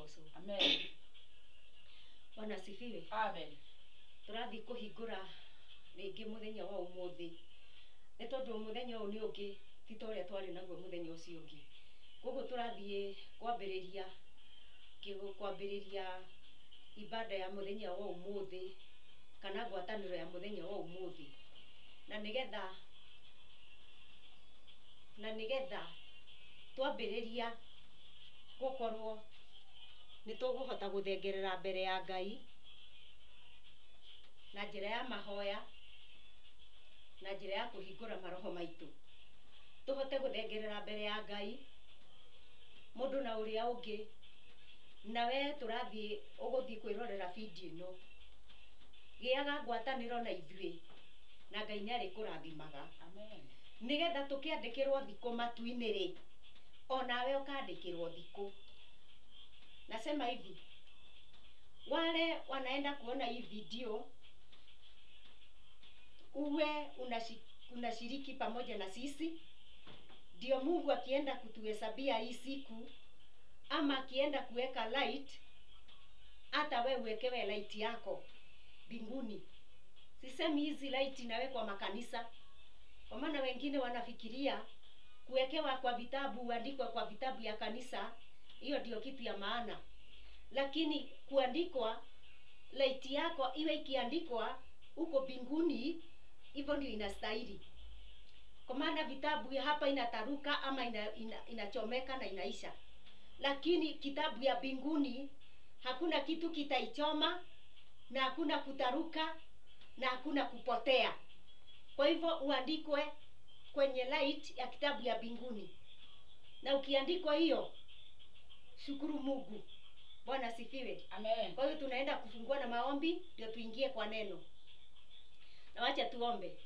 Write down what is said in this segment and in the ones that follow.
gocwo. Amen. Bwana asifiwe. Amen. Turathi kuhingura ringi muthenya wa umuthi. Ni tondu muthenya uyu ni ungi ti toria twari naguo muthenya ucio ungi. Koguo turathie kwambiriria ibada ya muthenya wa umuthi kana ngwataniro ya muthenya wa umuthi. Na nigetha twambiriria gukorwo ni tuguhota guthengerera mbere ya Ngai na njira ya mahoya na njira ya kuhingura maroho maitu. Tuhote guthengerera mbere ya Ngai mundu na uria ungi, nawe turathie uguthie kwirorera video ino. Giaga ngwataniro na ithui na Ngai ni ari kurathimaga. Amen. Nigetha tukiandikirwo thiko matu-ini ri, onawe ukandikirwo thiko. Nasema hivi, wale wanaenda kuona hii video uwe unashiriki pamoja na sisi, ndio Mungu akienda kutuhesabia hii siku ama akienda kuweka light, hata wewe uwekewe light yako mbinguni. Sisemi hizi light inawekwa makanisa, kwa maana wengine wanafikiria kuwekewa kwa vitabu, uandikwa kwa vitabu ya kanisa, hiyo ndio kitu ya maana. Lakini kuandikwa light yako iwe ikiandikwa huko mbinguni, hivyo ndio inastahili. Kwa maana vitabu ya hapa inataruka ama inachomeka na inaisha. Lakini kitabu ya mbinguni hakuna kitu kitaichoma na hakuna kutaruka na hakuna kupotea. Kwa hivyo uandikwe kwenye light ya kitabu ya mbinguni. Na ukiandikwa hiyo, shukuru Mungu. Bwana asifiwe. Amen. Kwa hiyo tunaenda kufungua na maombi ndio tuingie kwa neno. Na wacha tuombe.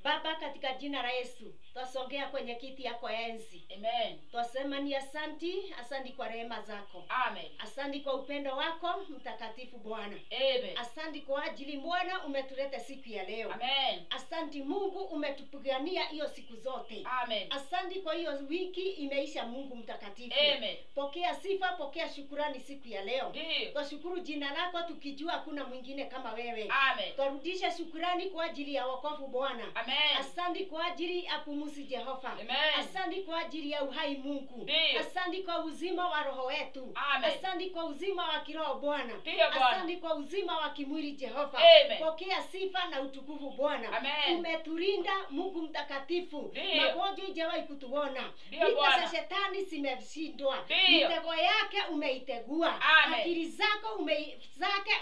Baba, katika jina la Yesu, twasongea kwenye kiti yako ya enzi. Amen. Twasema ni asanti kwa rehema zako. Amen. Asanti kwa upendo wako mtakatifu Bwana. Amen. Asanti kwa ajili Bwana umetuleta siku ya leo. Amen. Asanti Mungu umetupigania hiyo siku zote. Amen. Asanti kwa hiyo wiki imeisha Mungu mtakatifu. Amen. Pokea sifa, pokea shukrani siku ya leo. Ndiyo. Twashukuru jina lako tukijua hakuna mwingine kama wewe. Amen. Twarudisha shukrani kwa ajili ya wokovu Bwana. Amen. Asante kwa ajili ya pumuzi Jehova. Amen. Asante kwa ajili ya uhai Mungu. Ndiyo. Asante kwa uzima wa roho wetu. Amen. Asante kwa uzima wa kiroho Bwana. Ndiyo, Bwana. Asante kwa uzima wa kimwili Jehova. Amen. Pokea sifa na utukufu Bwana. Amen. Umetulinda Mungu mtakatifu. Ndiyo. Magonjwa haijawahi kutuona. Ndiyo, Vita Bwana. za shetani zimeshindwa. Ndiyo. Mitego yake umeitegua. Amen. Akili zako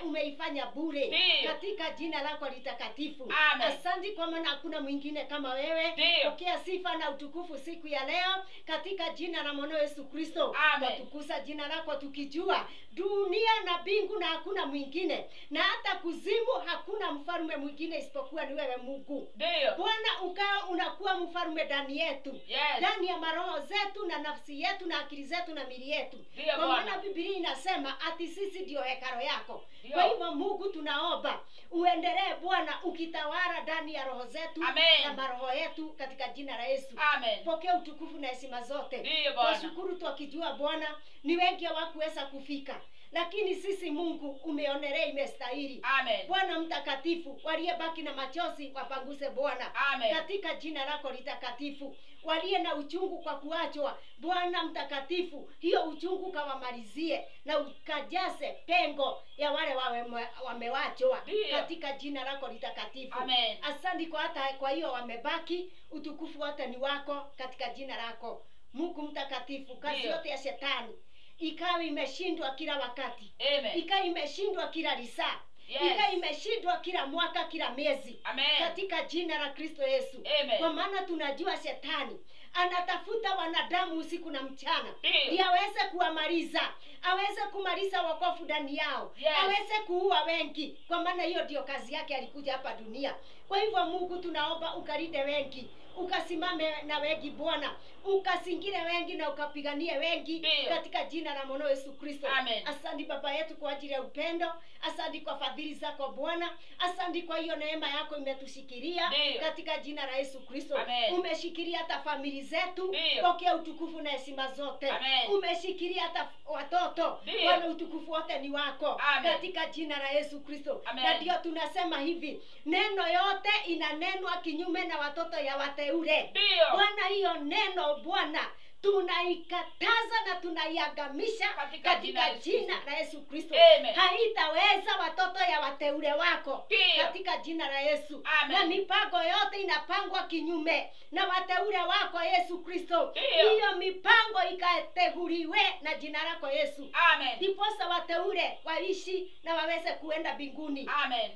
umeifanya bure. Ndiyo. Katika jina lako litakatifu. Amen. Asante kwa maana hakuna mwingine kama wewe. Ndiyo. Pokea sifa na utukufu siku ya leo katika jina la mwana Yesu Kristo. Amen. Tukuza jina lako tukijua dunia na mbingu na hakuna mwingine, na hata kuzimu hakuna mfalme mwingine isipokuwa ni wewe Mungu. Ndiyo. Bwana ukao unakuwa mfalme ndani yetu. Yes. Ndani ya maroho zetu na nafsi yetu na akili zetu na mili yetu. Ndiyo, Kwa Bwana. maana Biblia inasema ati sisi ndio hekalo yako. Ndiyo. Kwa hivyo Mungu tunaomba uendelee Bwana ukitawala ndani ya roho zetu. Amen. Na maroho yetu katika jina la Yesu. Amen. Pokea utukufu na heshima zote. Ndiyo, Bwana. Twashukuru tukijua Bwana ni wengi hawakuweza kufika, lakini sisi Mungu umeonelea imestahili. Amen. Bwana mtakatifu, waliyebaki na machozi wapanguse Bwana. Amen. Katika jina lako litakatifu. Waliye na uchungu kwa kuachwa, Bwana mtakatifu, hiyo uchungu kawamalizie na ukajaze pengo ya wale wamewachwa. Ndiyo. Katika jina lako litakatifu. Amen. Asante kwa hata kwa hiyo wamebaki, utukufu wote ni wako katika jina lako. Mungu mtakatifu, kazi Ndiyo. yote ya shetani ikawa imeshindwa kila wakati. Amen. Ikawa imeshindwa kila lisaa. Yes. Ikawa imeshindwa kila mwaka, kila miezi. Amen. Katika jina la Kristo Yesu. Amen. Kwa maana tunajua shetani anatafuta wanadamu usiku na mchana Ndiyo. ili aweze kuwamaliza, aweze kumaliza wokovu ndani yao. Yes. Aweze kuua wengi, kwa maana hiyo ndio kazi yake, alikuja hapa dunia. Kwa hivyo Mungu tunaomba ukalinde wengi, ukasimame na wengi Bwana, ukasingire wengi na ukapiganie wengi. Ndiyo. Katika jina la mwana Yesu Kristo. Amen. Asante Baba yetu kwa ajili ya upendo. Asante kwa fadhili zako Bwana. Asante kwa hiyo neema yako imetushikilia. Ndiyo. Katika jina la Yesu Kristo. Amen. Umeshikilia hata familia zetu. Ndio. Pokea utukufu na heshima zote. Amen. Umeshikilia hata watoto. Ndio. Bwana, utukufu wote ni wako. Amen. Katika jina la Yesu Kristo. Amen. Na ndio tunasema hivi, neno yote inanenwa kinyume na watoto ya wateule. Ndio. Bwana, hiyo neno Bwana tunaikataza na tunaiangamisha Katika jina la Yesu Kristo. Amen. Haitaweza watoto ya wateule wako. Ndio. Katika jina la Yesu. Amen. Na mipango yote inapangwa kinyume na wateule wako Yesu Kristo. Ndio. Hiyo mipango ikateguliwe na jina lako Yesu. Amen. Ndiposa wateule waishi na waweze kuenda mbinguni. Amen.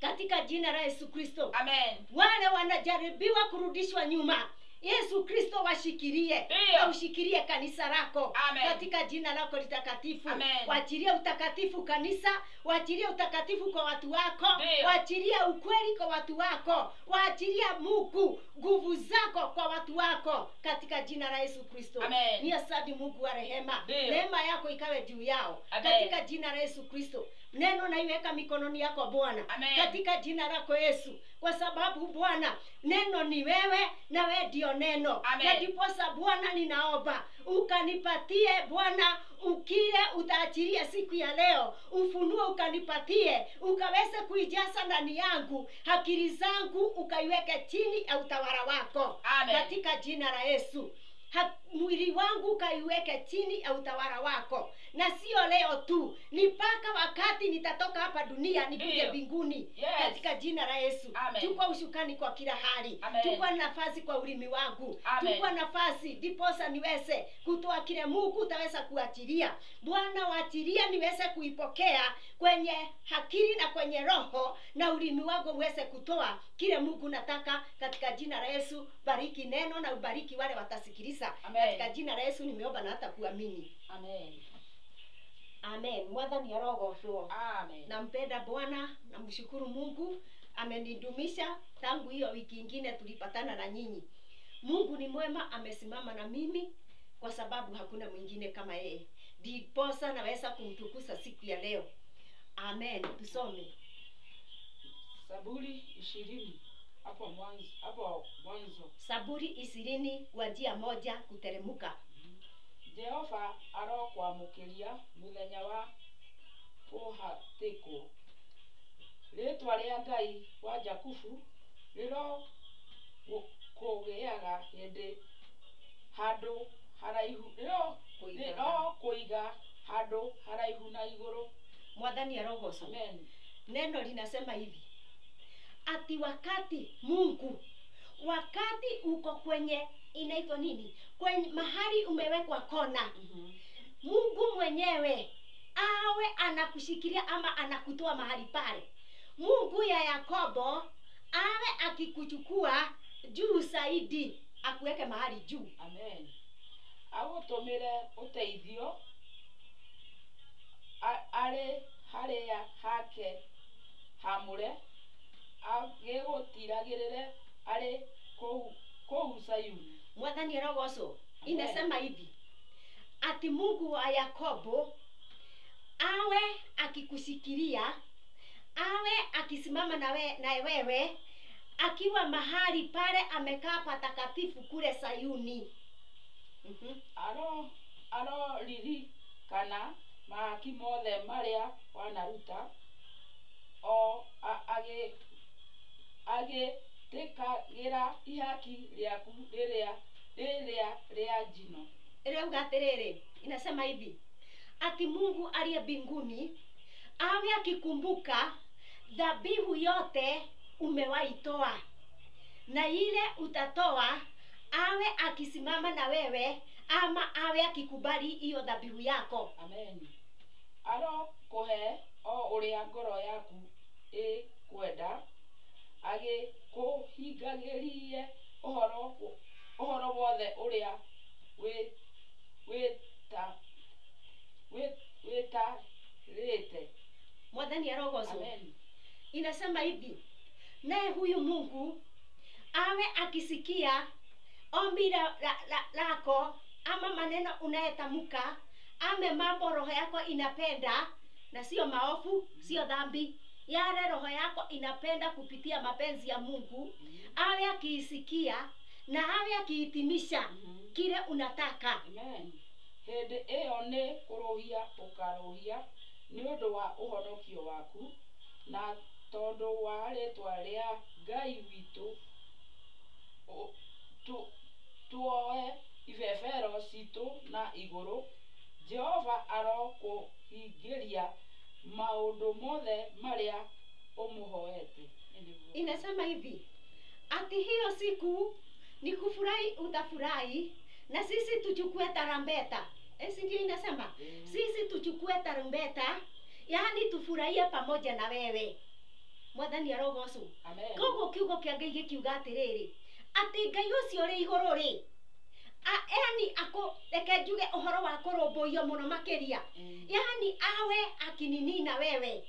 Katika jina la Yesu Kristo. Amen. Wale wanajaribiwa kurudishwa nyuma, Yesu Kristo washikilie. Ndio. Na ushikilie kanisa lako. Amen. Katika jina lako litakatifu. Amen. Waachilie utakatifu kanisa, waachilie utakatifu kwa watu wako, Ndio. waachilie ukweli kwa watu wako, waachilie Mungu nguvu zako kwa watu wako katika jina la Yesu Kristo. Amen. Ni asante Mungu wa rehema. Ndio. Neema yako ikawe juu yao. Amen. Katika jina la Yesu Kristo. Neno naiweka mikononi yako Bwana. Amen. Katika jina lako Yesu. Kwa sababu Bwana, neno ni wewe na wewe ndio neno. Amen. Na ndiposa Bwana ninaomba ukanipatie Bwana, ukile utaachilia siku ya leo, ufunue ukanipatie, ukaweze kuijaza ndani yangu, akili zangu ukaiweke chini ya utawala wako. Amen. Katika jina la Yesu. Mwili wangu ukaiweke chini ya utawala wako, na sio leo tu, ni mpaka wakati nitatoka hapa dunia nikuje Ndio. mbinguni. Yes. Katika jina la Yesu. Amen. Chukua ushukani kwa kila hali. Amen. Chukua nafasi kwa ulimi wangu. Amen. Chukua nafasi ndiposa niweze kutoa kile Mungu utaweza kuachilia. Bwana, waachilia niweze kuipokea kwenye akili na kwenye roho, na ulimi wangu uweze kutoa kile Mungu nataka katika jina la Yesu. Bariki neno na ubariki wale watasikiliza. Amen. Katika jina la Yesu nimeomba na hata kuamini. Amen. Amen. Mwathani arogocwo. Amen. Nampenda Bwana, namshukuru Mungu amenidumisha tangu hiyo wiki ingine tulipatana na nyinyi. Mungu ni mwema, amesimama na mimi kwa sababu hakuna mwingine kama yeye. Ndiposa naweza kumtukuza siku ya leo. Amen. Tusome Zaburi 20 hapo mwanzo. Zaburi 20 kuanzia 1 kuteremuka. Jehova arokwamukiria muthenya wa kuhatiko. Ritwa ria Ngai wa Jakubu riro kugeaga hindi handu haraihu, riro kuiga handu haraihu na iguru. Mwathani arogocwo. Amen. Neno linasema hivi, ati wakati Mungu, wakati uko kwenye inaitwa nini, kwenye mahali umewekwa kona, Mungu mwenyewe awe anakushikilia ama anakutoa mahali pale. Mungu ya Yakobo awe akikuchukua juu zaidi, akuweke mahali juu. Amen. Agutumire uteithio are haria hake hamure, agigutiragirire are kou Sayuni. Mwathani arogocwo. Inasema hivi, ati Mungu wa Yakobo awe akikushikilia, awe akisimama na wewe, akiwa mahali pale amekaa patakatifu kule Sayuni. Aro riri kana mahaki mothe maria wanaruta o tekagira ihaki riaku riria ria njino. Irauga atiriri, inasema hivi, ati Mungu aliye mbinguni awe akikumbuka dhabihu yote umewaitoa, na ile utatoa awe akisimama na wewe, ama awe akikubali hiyo dhabihu yako. Amen. Aro kohe o uria ngoro yaku kwenda, age kuhingagirie uhoro wothe uria wita. Mwathani arogocwo. Amen. Inasema hivi, naye huyu Mungu awe akisikia ombi lako ama maneno unayetamka, ame mambo roho yako inapenda, na sio maovu, sio dhambi, yale roho yako inapenda kupitia mapenzi ya Mungu, awe akiisikia na awe akihitimisha kile unataka. Amen. Hĩndĩ ĩyo nĩ kũrũhia ũkarũhia nĩ ũndũ wa ũhonokio waku, na tondũ wa rĩĩtwa rĩa Ngai witũ tuoe ibebero citũ na igũrũ. Jehova arokũhingĩria maũndũ mothe marĩa ũmũhoete. Inasema hivi, ati hiyo siku ni kufurahi, utafurahi, na sisi tuchukue tarumbeta. Si ndio inasema? Sisi tuchukue tarumbeta, yani tufurahie pamoja na wewe. Mwathani arogocwo. Amen. Koguo kiugo kia Ngai gikiuga atiriri, ati Ngai ucio ri iguru ri, yani ako reke njuge uhoro wa kurumbuiyo muno makiria. Yani awe akinini na wewe,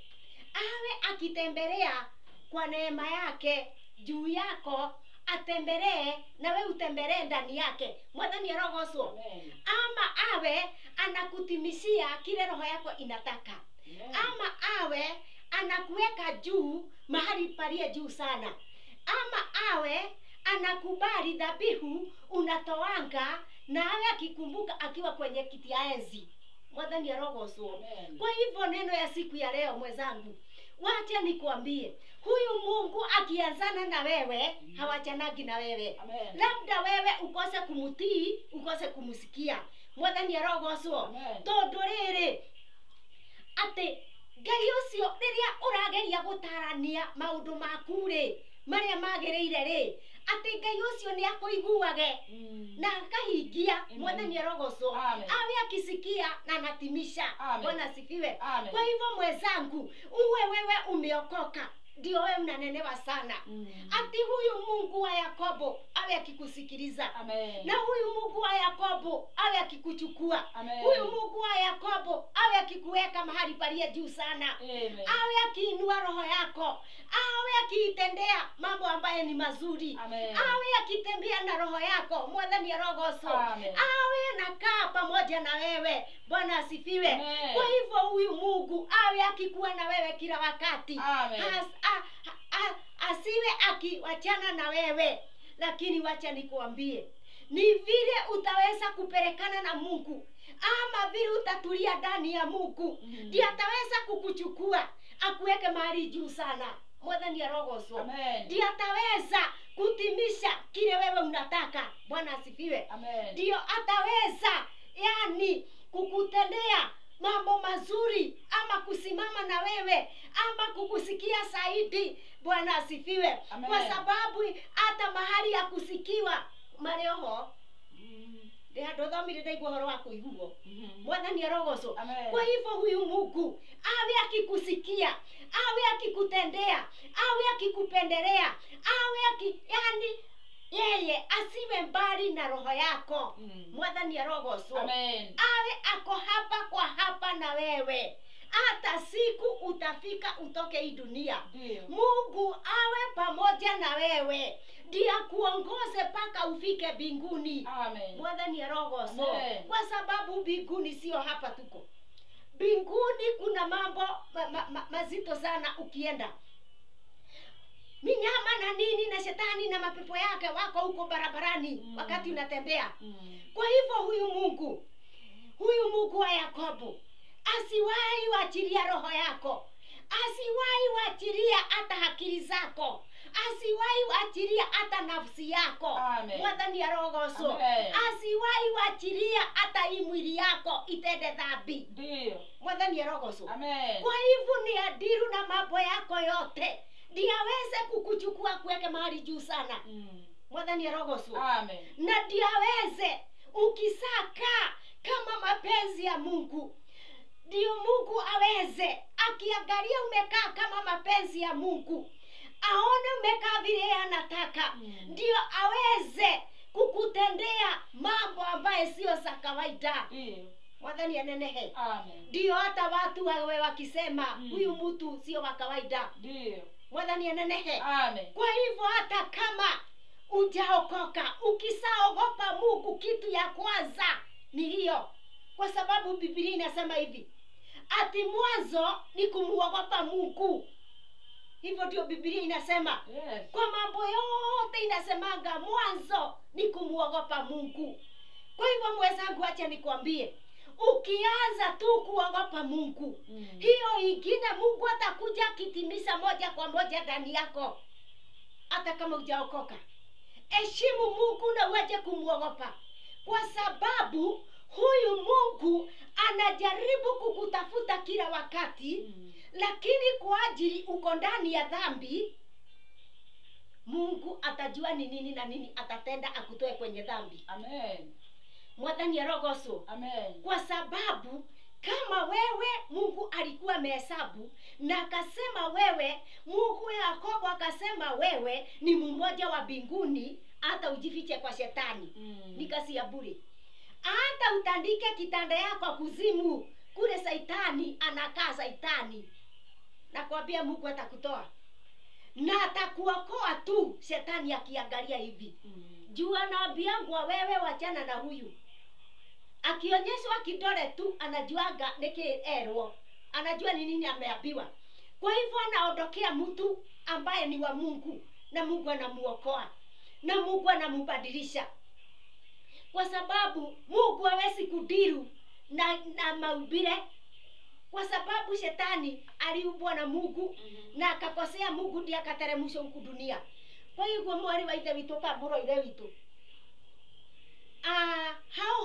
awe akitembelea kwa neema yake juu yako, atembelee na wewe utembelee ndani yake. Mwathani arogocwo. Ama awe anakutimishia kile roho yako inataka. Ama awe anakuweka juu mahali palie juu sana. Ama awe anakubali dhabihu unatoanga, na awe akikumbuka akiwa kwenye kiti ya enzi. Mwathani arogocwo. Kwa hivyo neno ya siku ya leo mwenzangu, wacha nikwambie, huyu Mungu akianzana na wewe hawachanagi na wewe. Labda wewe ukose kumutii, ukose kumusikia. Mwathani arogocwo. Tondu riri ati Ngai ucio riria urageria gutarania maundu maku ri maria magiriire ri, ati Ngai ucio ni akuiguage na akahingia. Mwathani arogocwo. Awe akisikia na anatimisha. Bwana asifiwe. Kwa hivyo mwenzangu, uwe wewe umeokoka, ndio wewe unanenewa sana. Ati huyu Mungu wa Yakobo awe akikusikiliza. Na huyu Mungu wa Yakobo awe akikuchukua. Huyu Mungu wa Yakobo awe akikuweka mahali palie juu sana. Awe akiinua roho yako, awe akiitendea mambo ambayo ni mazuri. Awe akitembea na roho yako. Mwathani arogocwo. Awe anakaa pamoja na wewe. Bwana asifiwe. Kwa hivyo huyu Mungu awe akikuwa na wewe kila wakati. Asiwe akiwachana na wewe. Lakini wacha nikuambie, ni vile utaweza kupelekana na Mungu, ama vile utatulia ndani ya Mungu, ndiye ataweza kukuchukua akuweke mahali juu sana. Mwathani arogocwo. Ndiye ataweza kutimisha kile wewe unataka. Bwana asifiwe. Ndio ataweza yani kukutendea mambo mazuri, ama kusimama na wewe, ama kukusikia zaidi. Bwana asifiwe. Kwa sababu hata mahali ya kusikiwa marioho ndio ndothomire ndaigua horo wa kuiguo. Mwathani arogocwo. Kwa hivyo huyu Mungu awe akikusikia, awe akikutendea, awe akikupendelea, awe yani yeye asiwe mbali na roho yako. Mwathani arogocwo. Awe ako hapa kwa hapa na wewe, hata siku utafika utoke hii dunia. Mungu awe pamoja na wewe, ndiye akuongoze mpaka ufike mbinguni. Mwathani arogocwo. Kwa sababu mbinguni sio hapa tuko. Mbinguni kuna mambo mazito sana ukienda. Minyama na nini na shetani na mapepo yake wako huko barabarani wakati unatembea. Kwa hivyo huyu Mungu wa Yakobo asiwahi waachilia roho yako, asiwahi waachilia hata akili zako, asiwahi waachilia hata nafsi yako. Mwathani arogocwo. Asiwahi waachilia hata hii mwili yako itende dhambi. Mwathani arogocwo. Kwa hivyo ni adiru na mambo yako yote, ndiye aweze kukuchukua kuweke mahali juu sana. Mwathani arogocwo. Na ndiye aweze ukisaka kama mapenzi ya Mungu, ndio Mungu aweze akiangalia umekaa kama mapenzi ya Mungu, aone umekaa vile anataka, ndio aweze kukutendea mambo ambayo sio za kawaida. Mwathani anenehe. Ndio hata watu wawe wakisema huyu mtu sio wa kawaida. Mwathani anenehe. Kwa hivyo hata kama ujaokoka, ukisaogopa Mungu, kitu ya kwanza ni hiyo. Kwa sababu Biblia inasema hivi, ati mwanzo ni kumuogopa Mungu. Hivyo ndio Biblia inasema. Kwa mambo yote inasemanga mwanzo kumuogopa Mungu. Kwa hivyo mwenzangu, acha nikwambie, ukianza tu kuogopa Mungu, hiyo ingine Mungu atakuja kitimiza moja kwa moja ndani yako, hata kama hujaokoka. Heshimu Mungu na uache kumuogopa, kwa sababu huyu Mungu anajaribu kukutafuta kila wakati, lakini kwa ajili uko ndani ya dhambi, Mungu atajua ni nini na nini atatenda akutoe kwenye dhambi. Amen. Mwathani arogoso. Amen. Kwa sababu kama wewe Mungu alikuwa amehesabu na akasema wewe, Mungu Yakobo akasema wewe ni mmoja wa mbinguni, hata ujifiche kwa shetani. Ni kazi ya bure. Hata utandike kitanda yako kuzimu, kule Saitani anakaa Saitani. Nakwambia Mungu atakutoa. Na atakuokoa tu shetani akiangalia hivi. Jua naambia wewe wachana na huyu. Akionyeshwa kidole tu anajuaga nikielwo. Anajua ni nini ameambiwa. Kwa hivyo anaondokea mtu ambaye ni wa Mungu, na Mungu anamuokoa, na Mungu anambadilisha. Kwa sababu Mungu hawezi kudiru na maumbile, kwa sababu shetani aliumbwa na Mungu na akakosea Mungu, ndiye akateremshwa huku dunia. Kwa hivyo mwari wa ithe witu kamburo ile witu hao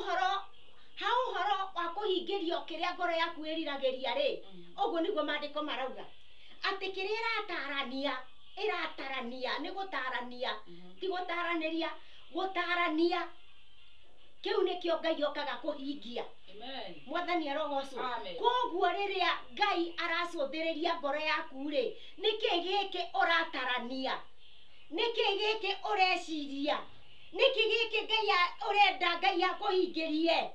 horo wa kuhingirio kiria ngoro yaku iriragiria ri, uguo niguo maandiko marauga ati kiria iratarania ni gutarania, ti gutaraniria, gutarania. Kiu nikio Ngai okaga kuhingia. Amen. Mwathani arogocwo. Amen. Koguo riria Ngai aracothiriria ngoro yaku ri, niki giki uratarania, niki giki ureciria, niki giki Ngai urenda Ngai akuhingirie.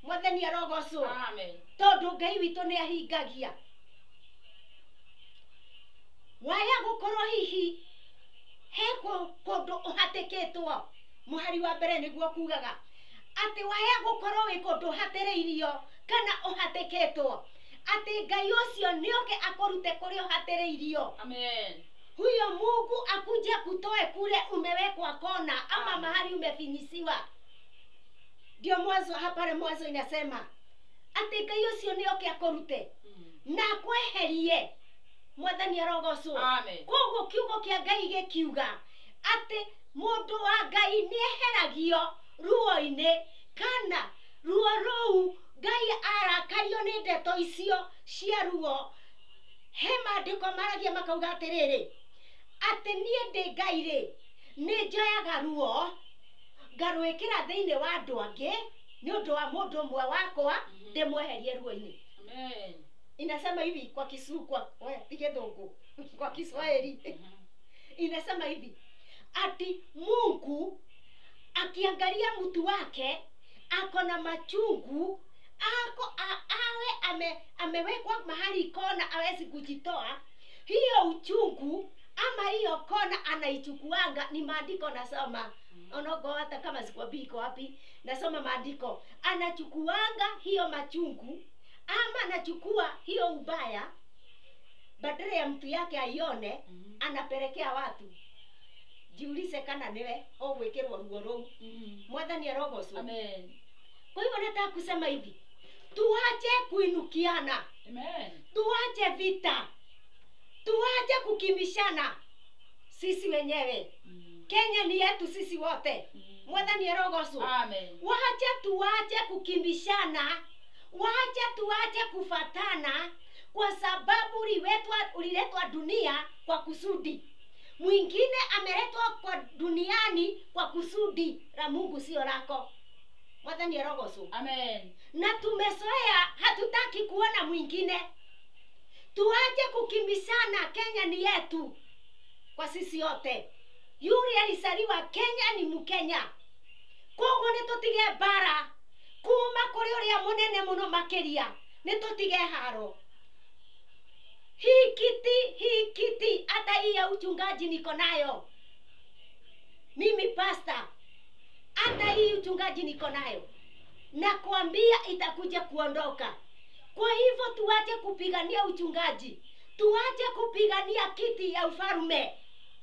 Mwathani arogocwo. Amen. Tondu Ngai witu ni ahingagia. Waya gukorwo hihi heko kundu uhatikitwo, muhari wa mbere niguo kugaga ati waya gukorwo wi kundu hatiriirio kana uhatikitwo, ati Ngai ucio nioke akorute kuri uhatiriirio. Amen. Huyo Mungu akuja kutoe kule umewekwa kona ama mahali umefinyisiwa. Ndio mwanzo hapa, mwanzo inasema ati Ngai ucio nioke akorute na kweherie. Mwathani arogocwo. Amen. Koguo kiugo kia Ngai gikiuga ati mundu wa Ngai ni eheragio ruo-ini, kana ruo rou Ngai arakario ni ndeto icio cia ruo. He maandiko maragia makauga atiriri ati nie ndi Ngai ri ni njoyaga ruo ngarwikira thiini wa andu angi ni undu wa mundu umwe wakwa ndimweherie ruo-ini. Amen. Inasema hivi kwa Kizungu, kwa Kiswahili inasema hivi ati Mungu akiangalia mtu wake ako na machungu, amewekwa mahali kona hawezi kujitoa, hiyo uchungu ama hiyo kona anaichukuanga. Ni maandiko nasoma, onogo hata kama sikwambii iko wapi, nasoma maandiko. Anachukuanga hiyo machungu ama anachukua hiyo ubaya, badala ya mtu yake aione, anapelekea watu. Jiulize kana niwe ogwikirwo ruo rou. Mwathani arogocwo. Amen. Kwa hivyo nataka kusema hivi, tuache kuinukiana. Amen. Tuache vita, tuache kukimbishana sisi wenyewe. Kenya ni yetu sisi wote. Mwathani arogocwo. Amen. Tuache kukimbishana, tuache kufatana, kwa sababu uliletwa dunia kwa kusudi. Mwingine ameletwa kwa duniani kwa kusudi la Mungu, sio lako. Mwathani arogocwo. Amen. Na tumezoea, hatutaki kuona mwingine. Tuache kukimbishana. Kenya ni yetu kwa sisi yote. Yule alisaliwa Kenya ni Mkenya. Koguo nitutige bara kuma kuri uria munene muno makiria, nitutige haro. Hii kiti hata hii ya uchungaji niko nayo mimi pastor, hata hii uchungaji niko nayo, na kuambia itakuja kuondoka. Kwa hivyo tuache kupigania uchungaji, tuache kupigania kiti ya ufalme.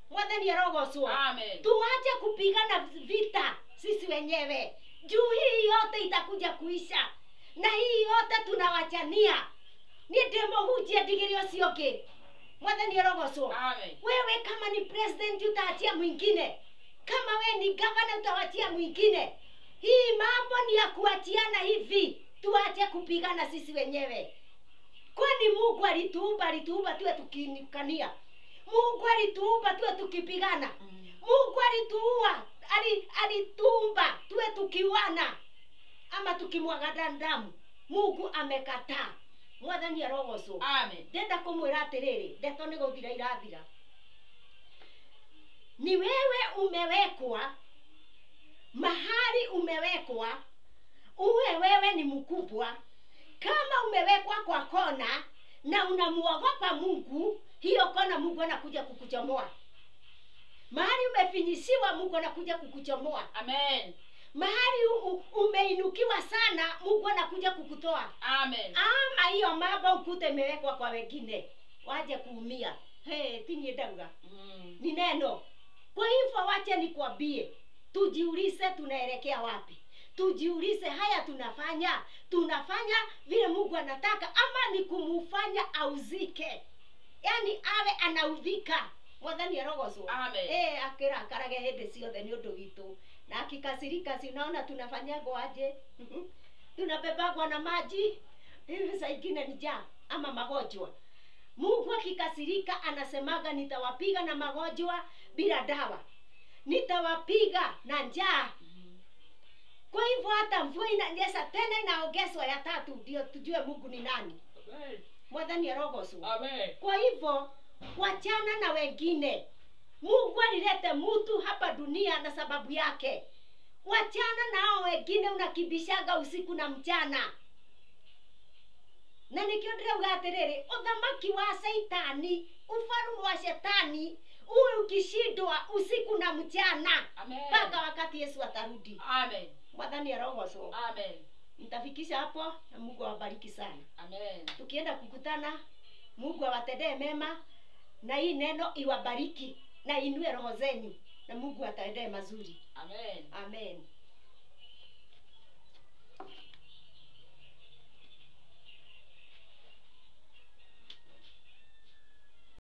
Mwathani arogocwo. Amen. Tuache kupigana vita sisi wenyewe. Juu hii yote itakuja kuisha. Na hii yote tunawachania. Ni demo hujia digirio sioke. Mwathani arogocwo. Amen. Wewe kama ni president utaachia mwingine. Kama wewe ni governor utaachia mwingine. Hii mambo ni ya kuachiana hivi. Tuache kupigana sisi wenyewe. Kwani Mungu alituumba tuwe tukinikania. Mungu alituumba tuwe tukipigana. Mungu alituumba tuwe tukiwana ama tukimwaga damu. Mungu amekataa. Mwathani arogocwo. Amen. Ndenda kumwira atiriri, ndeto ni guthira irathira. Ni wewe umewekwa mahali umewekwa, uwe wewe ni mkubwa. Kama umewekwa kwa kona na unamuogopa Mungu, hiyo kona Mungu anakuja kukuchomoa. Mahali umefinyisiwa Mungu anakuja kukuchomoa. Amen. Mahali umeinukiwa sana Mungu anakuja kukutoa. Amen. Ama hiyo mambo ukute imewekwa kwa wengine waje kuumia. Tini ndauga. Ni neno. Kwa hivyo wache nikwambie, tujiulize tunaelekea wapi. Tujiulize haya tunafanya vile Mungu anataka ama ni kumufanya auzike. Yaani awe anaudhika. Mwathani arogocwo. Amen. Akira akarage hende ciothe ni undu witu. Na akikasirika sinaona tunafanyagwo aje. Tunabebagwa na maji. Hivi saa ingine ni njaa ama magonjwa. Mungu akikasirika anasemaga nitawapiga na magonjwa bila dawa. Nitawapiga na njaa. Kwa hivyo hata mvua inanyesha tena inaongezwa ya 3 ndio tujue Mungu ni nani. Amen. Mwathani arogocwo. Amen. Kwa hivyo wachana na wengine. Mungu alilete mtu hapa dunia na sababu yake. Wachana na hao wengine unakibishaga usiku na mchana. Na nikio ndirauga atiriri, uthamaki wa Saitani, ufalme wa Shetani, uwe ukishindwa usiku na mchana. Amen. Mpaka wakati Yesu atarudi. Amen. Mwathani arogocwo. Amen. Nitafikisha hapo na Mungu awabariki sana. Amen. Tukienda kukutana, Mungu awatendee mema na hii neno iwabariki na inue roho zenu na Mungu atendee mazuri. Amen. Amen.